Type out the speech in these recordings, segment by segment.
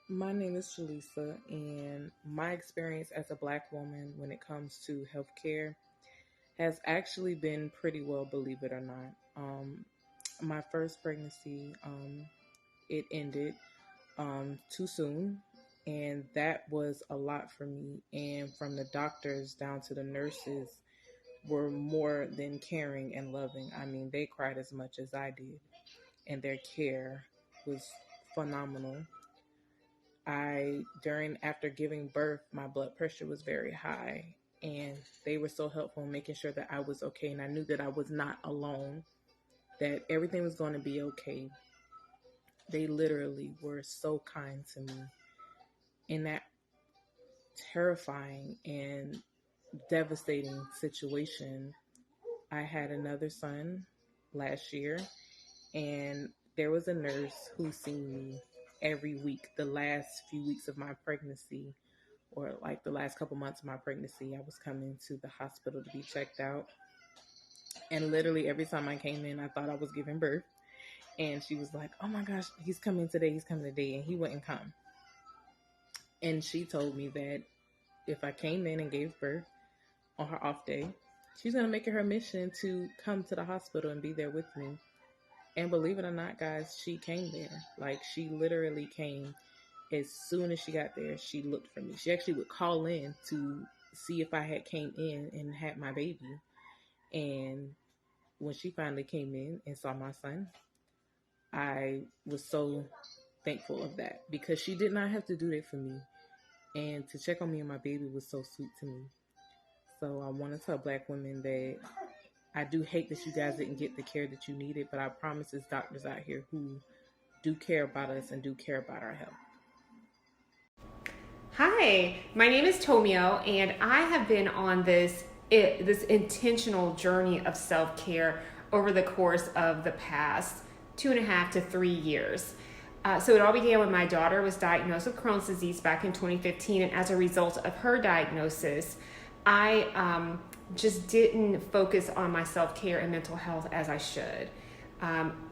My name is Gilesa, and my experience as a Black woman when it comes to healthcare has actually been pretty well, believe it or not. My first pregnancy, it ended too soon, and that was a lot for me. And from the doctors down to the nurses were more than caring and loving. I mean, they cried as much as I did, and their care was phenomenal. After giving birth, my blood pressure was very high, and they were so helpful in making sure that I was okay. And I knew that I was not alone, that everything was going to be okay. They literally were so kind to me in that terrifying and devastating situation. I had another son last year, and there was a nurse who seen me every week the last few weeks of my pregnancy, or like the last couple months of my pregnancy. I was coming to the hospital to be checked out. And literally every time I came in, I thought I was giving birth. And she was like, "Oh my gosh, he's coming today. He's coming today." And he wouldn't come. And she told me that if I came in and gave birth on her off day, she's going to make it her mission to come to the hospital and be there with me. And believe it or not, guys, she came there. Like, she literally came. As soon as she got there, she looked for me. She actually would call in to see if I had came in and had my baby. And when she finally came in and saw my son, I was so thankful of that, because she did not have to do that for me. And to check on me and my baby was so sweet to me. So I want to tell Black women that I do hate that you guys didn't get the care that you needed, but I promise there's doctors out here who do care about us and do care about our health. Hi, my name is Tomiyo, and I have been on this intentional journey of self-care over the course of the past 2.5 to 3 years. So it all began when my daughter was diagnosed with Crohn's disease back in 2015, and as a result of her diagnosis, I just didn't focus on my self-care and mental health as I should.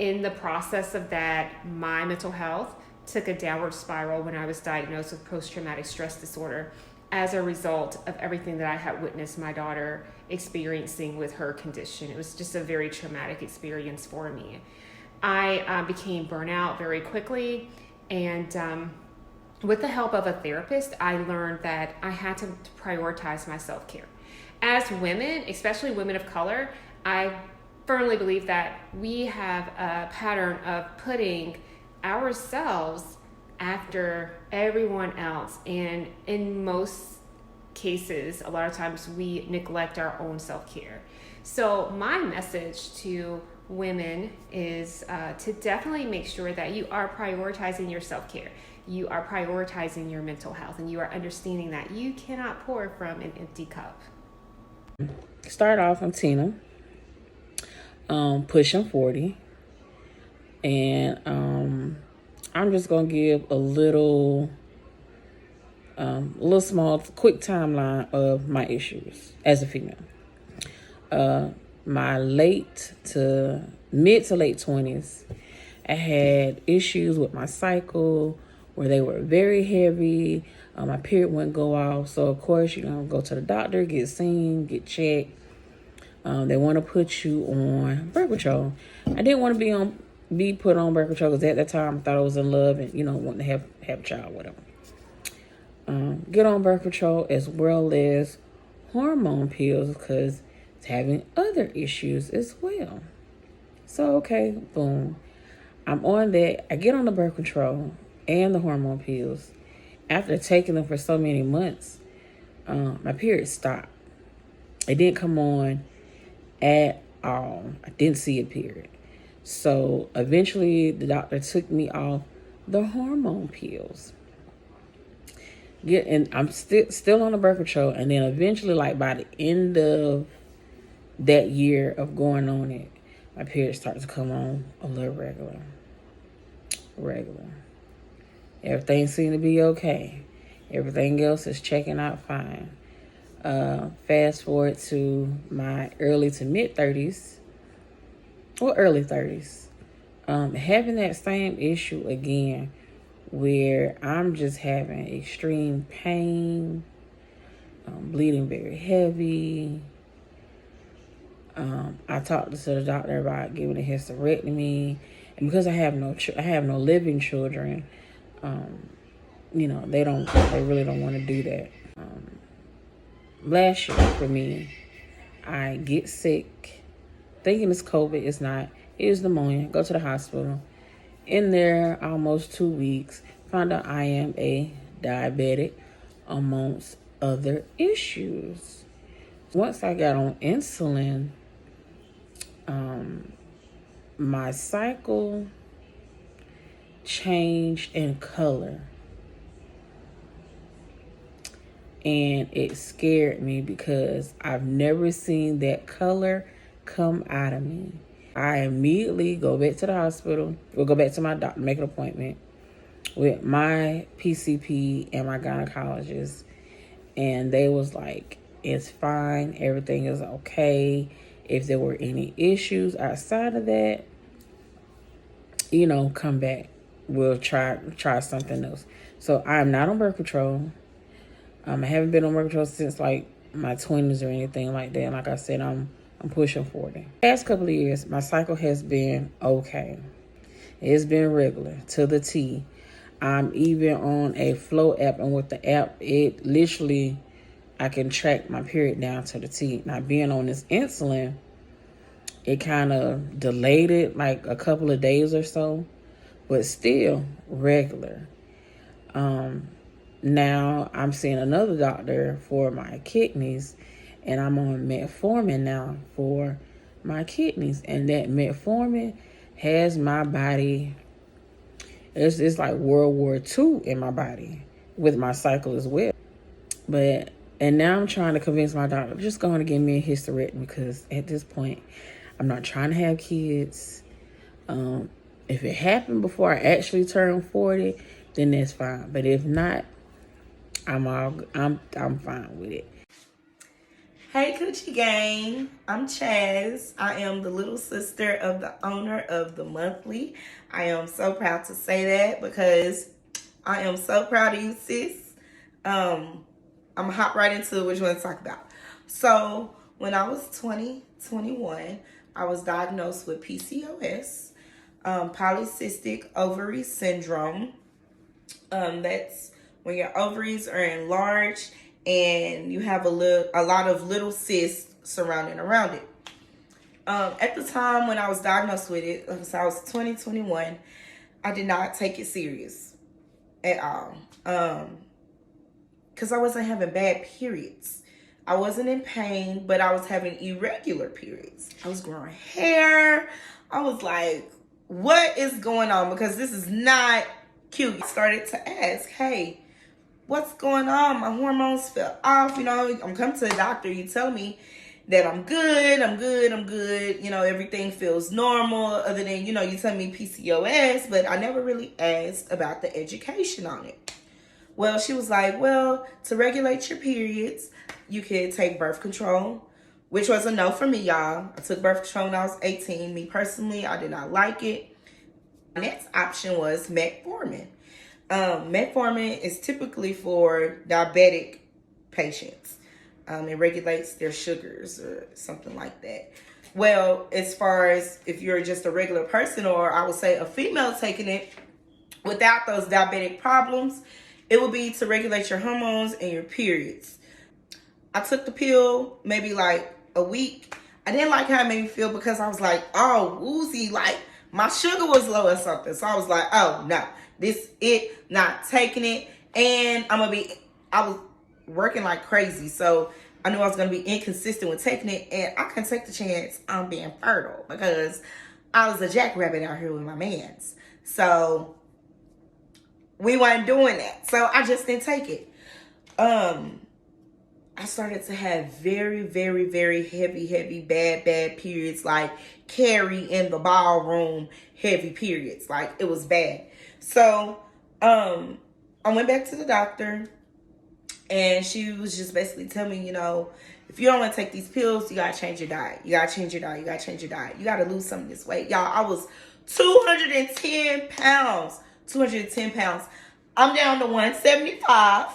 In the process of that, my mental health took a downward spiral when I was diagnosed with post-traumatic stress disorder as a result of everything that I had witnessed my daughter experiencing with her condition. It was just a very traumatic experience for me. I became burnout very quickly, and with the help of a therapist, I learned that I had to prioritize my self-care. As women, especially women of color, I firmly believe that we have a pattern of putting ourselves after everyone else, and in most cases, a lot of times we neglect our own self-care. So my message to women is to definitely make sure that you are prioritizing your self-care, you are prioritizing your mental health, and you are understanding that you cannot pour from an empty cup. Start off, I'm Tina, pushing 40, and I'm just gonna give a little small, quick timeline of my issues as a female. My mid to late 20s, I had issues with my cycle where they were very heavy. My period wouldn't go off, so of course go to the doctor, get seen, get checked. They want to put you on birth control. I didn't want to be put on birth control because at that time I thought I was in love and wanting to have a child, whatever. Get on birth control as well as hormone pills because it's having other issues as well. So okay, boom, I'm on that. I get on the birth control and the hormone pills. After taking them for so many months, my period stopped. It didn't come on at all. I didn't see a period. So eventually the doctor took me off the hormone pills. And I'm still on the birth control. And then eventually, like by the end of that year of going on it, my period started to come on a little regular. Everything seemed to be okay. Everything else is checking out fine. Fast forward to my early to mid 30s or early 30s. Having that same issue again where I'm just having extreme pain, bleeding very heavy. I talked to the doctor about giving a hysterectomy, and because I have no living children, they really don't want to do that. Last year for me, I get sick, thinking it's COVID. It's not. It is pneumonia. Go to the hospital. In there, almost 2 weeks, found out I am a diabetic, amongst other issues. Once I got on insulin, my cycle changed in color. And it scared me because I've never seen that color come out of me. I immediately go back to the hospital, or go back to my doctor, make an appointment with my PCP and my gynecologist. And they was like, it's fine, everything is okay. If there were any issues outside of that, come back. We'll try something else. So I'm not on birth control. I haven't been on birth control since like my 20s or anything like that. Like I said, I'm pushing 40. The past couple of years, my cycle has been okay. It's been regular to the T. I'm even on a Flow app, and with the app, it literally, I can track my period down to the T. Now, being on this insulin, it kind of delayed it like a couple of days or so, but still regular. Now I'm seeing another doctor for my kidneys, and I'm on metformin now for my kidneys. And that metformin has my body, it's like World War II in my body with my cycle as well. And now I'm trying to convince my doctor, just going to give me a hysterectomy, because at this point, I'm not trying to have kids. If it happened before I actually turned 40, then that's fine. But if not, I'm fine with it. Hey CucciGang, I'm Chaz. I am the little sister of the owner of the monthly. I am so proud to say that because I am so proud of you, sis. I'm gonna hop right into what you want to talk about. So when I was 21, I was diagnosed with PCOS, polycystic ovary syndrome. That's when your ovaries are enlarged and you have a lot of little cysts surrounding around it. At the time when I was diagnosed with it, so I was 21, I did not take it serious at all. Because I wasn't having bad periods. I wasn't in pain, but I was having irregular periods. I was growing hair. I was like, what is going on? Because this is not cute. I started to ask, hey, what's going on? My hormones fell off. I'm coming to the doctor. You tell me that I'm good. Everything feels normal other than, you tell me PCOS, but I never really asked about the education on it. Well, she was like, well, to regulate your periods, you could take birth control, which was a no for me, y'all. I took birth control when I was 18. Me personally, I did not like it. The next option was metformin. Metformin is typically for diabetic patients. It regulates their sugars or something like that. Well, as far as if you're just a regular person, or I would say a female taking it without those diabetic problems, it would be to regulate your hormones and your periods. I took the pill maybe like a week. I didn't like how it made me feel because I was like, oh, woozy, like my sugar was low or something. So I was like, oh no, this it, not taking it. And I was working like crazy. So I knew I was going to be inconsistent with taking it. And I couldn't take the chance on being fertile because I was a jackrabbit out here with my mans. So we weren't doing that. So I just didn't take it. I started to have very, very, very heavy, bad periods, like Carrie in the ballroom, heavy periods. Like, it was bad. So, I went back to the doctor, and she was just basically telling me, if you don't want to take these pills, you got to change your diet. You got to change your diet. You got to change your diet. You got to lose some of this weight. Y'all, I was 210 pounds. 210 pounds. I'm down to 175.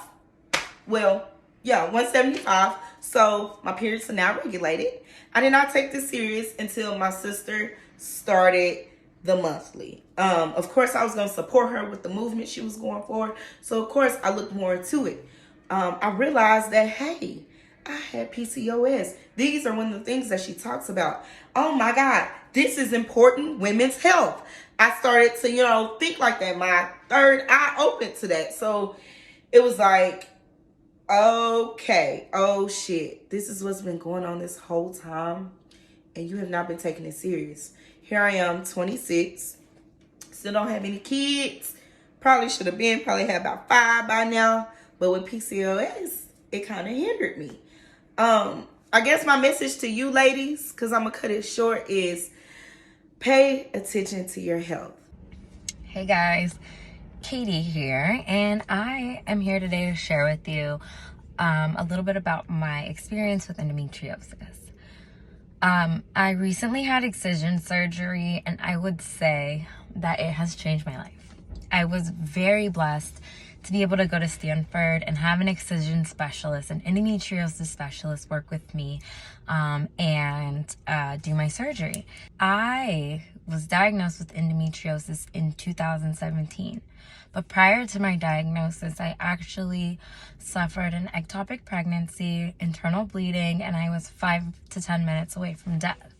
Well, yeah, 175. So my periods are now regulated. I did not take this serious until my sister started the monthly. Of course, I was going to support her with the movement she was going for. So, of course, I looked more into it. I realized that, hey, I had PCOS. These are one of the things that she talks about. Oh, my God, this is important women's health. I started to, think like that. My third eye opened to that. So it was like, okay, oh, shit. This is what's been going on this whole time. And you have not been taking it serious. Here I am, 26. Still don't have any kids. Probably should have been. Probably had about 5 by now. But with PCOS, it kind of hindered me. I guess my message to you ladies, because I'm going to cut it short, is pay attention to your health. Hey guys, Kaytie here, and I am here today to share with you a little bit about my experience with endometriosis. I recently had excision surgery, and I would say that it has changed my life. I was very blessed to be able to go to Stanford and have an excision specialist, an endometriosis specialist, work with me and do my surgery. I was diagnosed with endometriosis in 2017. But prior to my diagnosis, I actually suffered an ectopic pregnancy, internal bleeding, and I was 5 to 10 minutes away from death.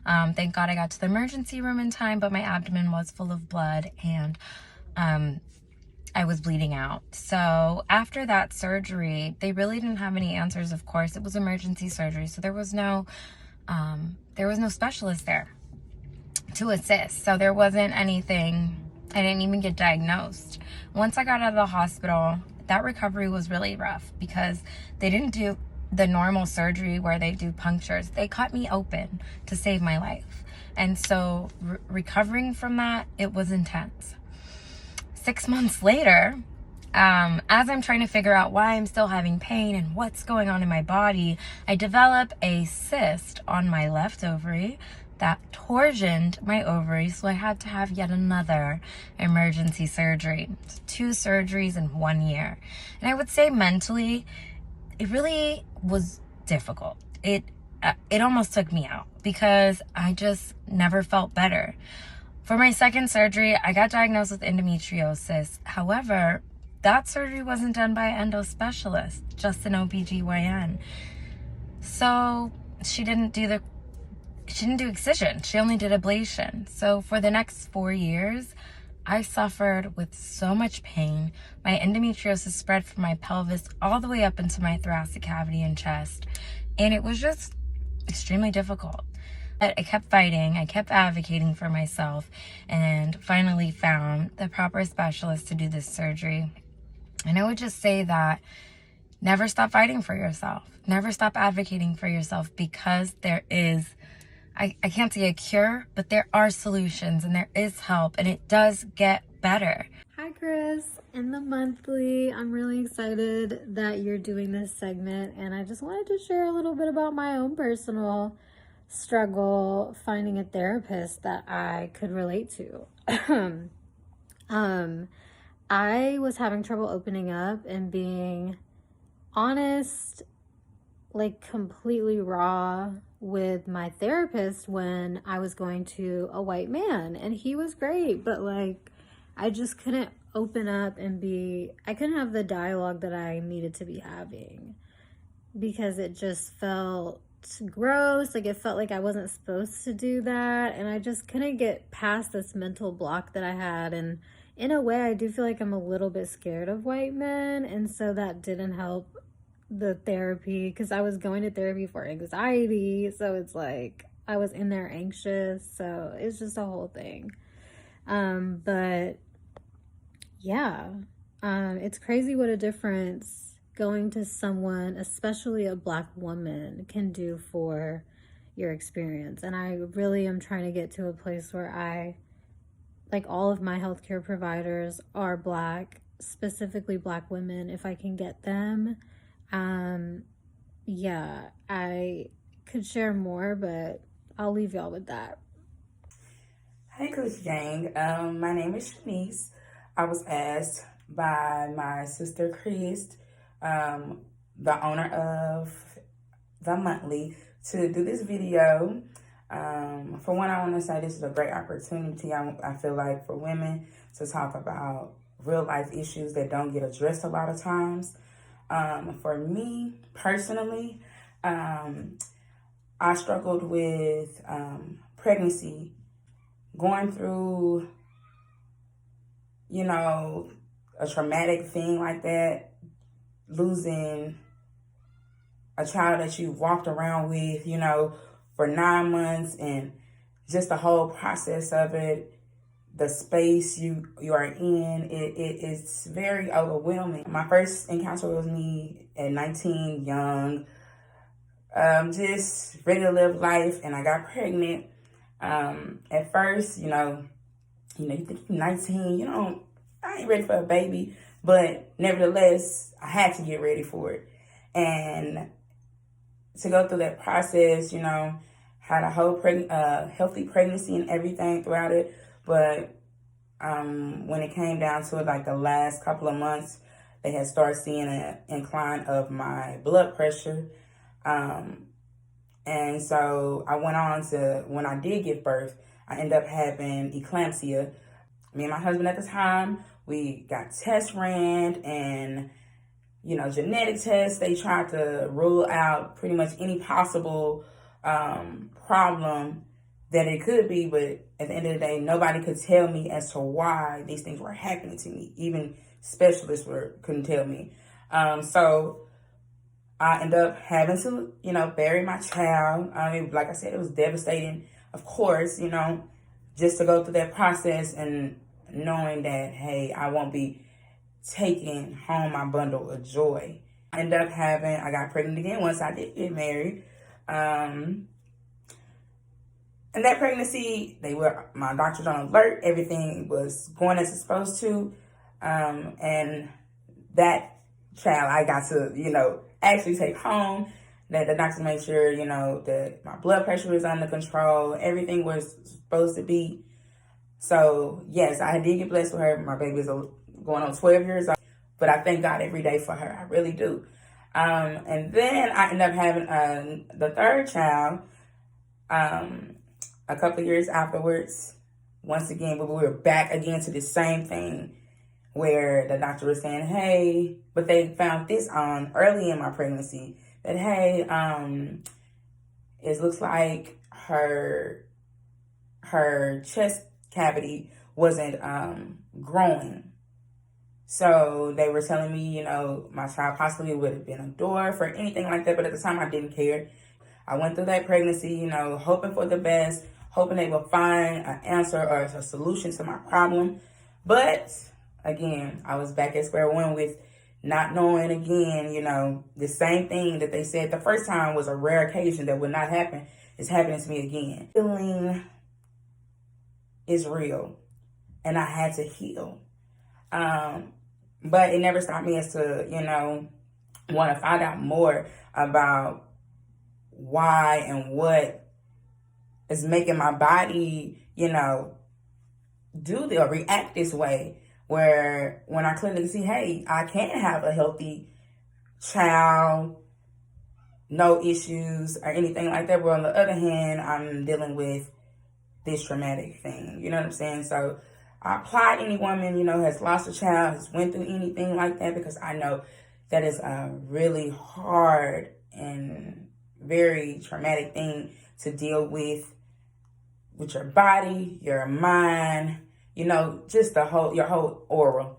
Thank God I got to the emergency room in time, but my abdomen was full of blood and I was bleeding out. So after that surgery, they really didn't have any answers, of course. It was emergency surgery, so there was no specialist there to assist. So there wasn't anything. I didn't even get diagnosed. Once I got out of the hospital, that recovery was really rough because they didn't do the normal surgery where they do punctures. They cut me open to save my life. And so recovering from that, it was intense. 6 months later, as I'm trying to figure out why I'm still having pain and what's going on in my body, I develop a cyst on my left ovary that torsioned my ovaries, so I had to have yet another emergency surgery. 2 surgeries in 1 year. And I would say mentally, it really was difficult. It almost took me out because I just never felt better. For my second surgery, I got diagnosed with endometriosis. However, that surgery wasn't done by an endo specialist, just an OBGYN. So she didn't do excision. She only did ablation. So for the next 4 years, I suffered with so much pain. My endometriosis spread from my pelvis all the way up into my thoracic cavity and chest. And it was just extremely difficult. But I kept fighting. I kept advocating for myself and finally found the proper specialist to do this surgery. And I would just say that never stop fighting for yourself. Never stop advocating for yourself, because there is, I can't say a cure, but there are solutions and there is help, and it does get better. Hi Chris, in the monthly, I'm really excited that you're doing this segment, and I just wanted to share a little bit about my own personal struggle finding a therapist that I could relate to. I was having trouble opening up and being honest, like completely raw with my therapist when I was going to a white man, and he was great, but like I just couldn't open up and I couldn't have the dialogue that I needed to be having because it just felt gross. Like it felt like I wasn't supposed to do that, and I just couldn't get past this mental block that I had. And in a way, I do feel like I'm a little bit scared of white men, and so that didn't help the therapy, because I was going to therapy for anxiety, so it's like I was in there anxious, so it's just a whole thing. But yeah, it's crazy what a difference going to someone, especially a Black woman, can do for your experience. And I really am trying to get to a place where all of my healthcare providers are Black, specifically Black women, if I can get them. Yeah, I could share more, but I'll leave y'all with that. Hey CucciGang, my name is Shaneice. I was asked by my sister Chris, the owner of The Monthly, to do this video. For one, I want to say this is a great opportunity, I feel like, for women to talk about real life issues that don't get addressed a lot of times. For me, personally, I struggled with pregnancy, going through, a traumatic thing like that, losing a child that you walked around with, for 9 months, and just the whole process of it, the space you are in, it's very overwhelming. My first encounter was me at 19, young, just ready to live life, and I got pregnant. At first, you think you're 19, I ain't ready for a baby, but nevertheless, I had to get ready for it. And to go through that process, had a whole healthy pregnancy and everything throughout it. But when it came down to it, like the last couple of months, they had started seeing an incline of my blood pressure. And so I went on to, when I did give birth, I ended up having eclampsia. Me and my husband at the time, we got tests ran, and genetic tests. They tried to rule out pretty much any possible problem that it could be, but at the end of the day, nobody could tell me as to why these things were happening to me. Even specialists couldn't tell me. So I ended up having to, bury my child. Like I said, it was devastating, of course, just to go through that process and knowing that, hey, I won't be taking home my bundle of joy. I got pregnant again once I did get married. And that pregnancy, my doctors on alert. Everything was going as it's supposed to. And that child I got to, actually take home. That the doctor made sure, that my blood pressure was under control. Everything was supposed to be. So, yes, I did get blessed with her. My baby is going on 12 years old. But I thank God every day for her. I really do. And then I ended up having the third child a couple of years afterwards. Once again, but we were back again to the same thing where the doctor was saying, hey, but they found this on early in my pregnancy, that, hey, it looks like her chest cavity wasn't growing. So they were telling me, my child possibly would have been a dwarf or anything like that. But at the time, I didn't care. I went through that pregnancy, hoping for the best, hoping they would find an answer or a solution to my problem. But again, I was back at square one with not knowing again, the same thing that they said the first time was a rare occasion that would not happen. It's happening to me again. Healing is real, and I had to heal. But it never stopped me as to, want to find out more about why and what is making my body, react this way. Where when I clearly see, hey, I can have a healthy child, no issues or anything like that. But on the other hand, I'm dealing with this traumatic thing. You know what I'm saying? So I applaud any woman, has lost a child, has went through anything like that, because I know that is a really hard and very traumatic thing to deal with your body, your mind, just your whole aura.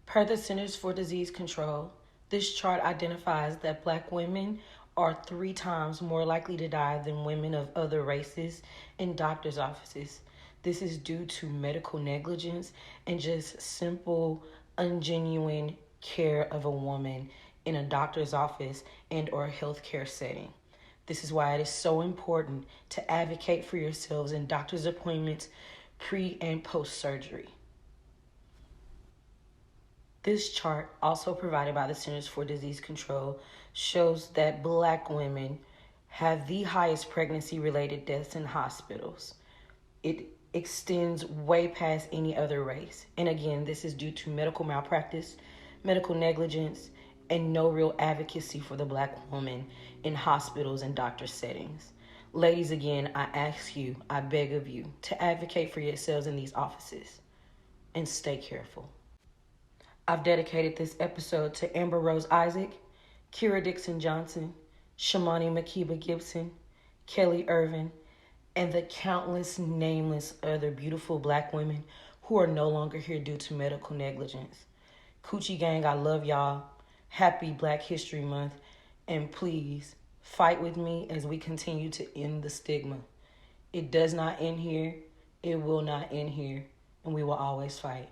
Per the Centers for Disease Control, this chart identifies that Black women are 3 times more likely to die than women of other races in doctors' offices. This is due to medical negligence and just simple, ungenuine care of a woman in a doctor's office and or healthcare setting. This is why it is so important to advocate for yourselves in doctor's appointments pre and post surgery. This chart, also provided by the Centers for Disease Control, shows that Black women have the highest pregnancy-related deaths in hospitals. It extends way past any other race. And again, this is due to medical malpractice, medical negligence, and no real advocacy for the Black woman in hospitals and doctor settings. Ladies, again, I ask you, I beg of you, to advocate for yourselves in these offices and stay careful. I've dedicated this episode to Amber Rose Isaac, Kira Dixon Johnson, Shamani Makiba Gibson, Kelly Irvin, and the countless nameless other beautiful Black women who are no longer here due to medical negligence. CucciGang, I love y'all. Happy Black History Month. And please, fight with me as we continue to end the stigma. It does not end here. It will not end here. And we will always fight.